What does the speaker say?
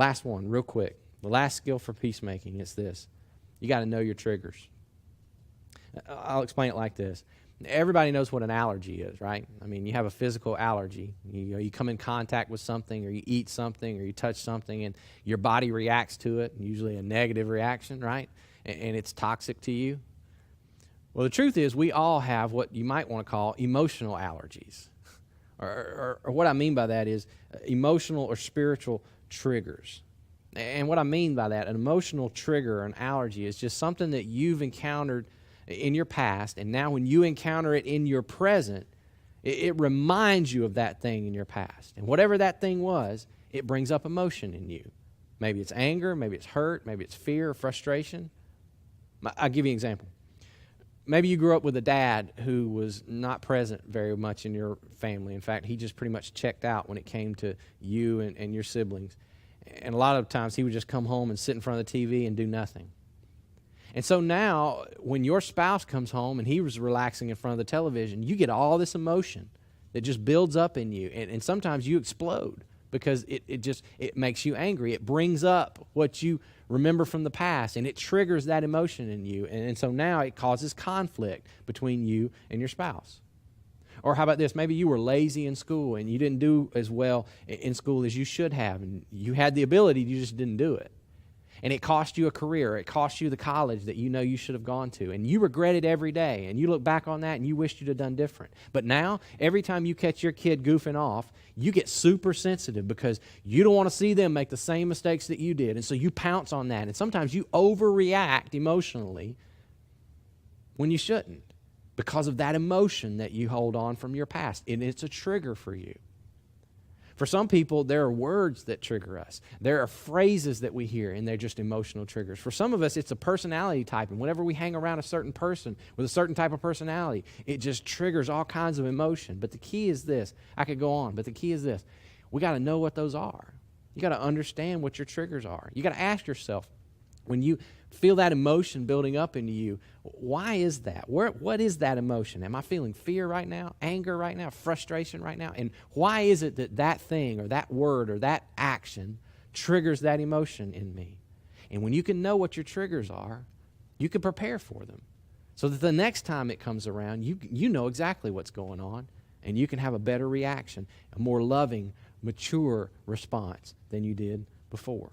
Last one, real quick. The last skill for peacemaking is this. You got to know your triggers. I'll explain it like this. Everybody knows what an allergy is, right? I mean, you have a physical allergy. You come in contact with something, or you eat something, or you touch something, and your body reacts to it, usually a negative reaction, right? And it's toxic to you. Well, the truth is we all have what you might want to call emotional allergies. Or what I mean by that is emotional or spiritual triggers. And what I mean by that, an emotional trigger or an allergy is just something that you've encountered in your past, and now when you encounter it in your present, it reminds you of that thing in your past. And whatever that thing was, it brings up emotion in you. Maybe it's anger, maybe it's hurt, maybe it's fear or frustration. I'll give you an example. Maybe you grew up with a dad who was not present very much in your family. In fact, he just pretty much checked out when it came to you and your siblings. And a lot of times he would just come home and sit in front of the TV and do nothing. And so now, when your spouse comes home and he was relaxing in front of the television, you get all this emotion that just builds up in you. And sometimes you explode because it makes you angry. It brings up what you remember from the past, and it triggers that emotion in you. And so now it causes conflict between you and your spouse. Or how about this? Maybe you were lazy in school and you didn't do as well in school as you should have. And you had the ability, you just didn't do it. And it cost you a career. It cost you the college that you know you should have gone to. And you regret it every day. And you look back on that and you wish you'd have done different. But now, every time you catch your kid goofing off, you get super sensitive because you don't want to see them make the same mistakes that you did. And so you pounce on that. And sometimes you overreact emotionally when you shouldn't because of that emotion that you hold on from your past. And it's a trigger for you. For some people, there are words that trigger us. There are phrases that we hear, and they're just emotional triggers. For some of us, it's a personality type, and whenever we hang around a certain person with a certain type of personality, it just triggers all kinds of emotion. But the key is this. I could go on, but the key is this. We got to know what those are. You got to understand what your triggers are. You got to ask yourself, when you feel that emotion building up into you, why is that? What is that emotion? Am I feeling fear right now, anger right now, frustration right now? And why is it that that thing or that word or that action triggers that emotion in me? And when you can know what your triggers are, you can prepare for them so that the next time it comes around, you know exactly what's going on, and you can have a better reaction, a more loving, mature response than you did before.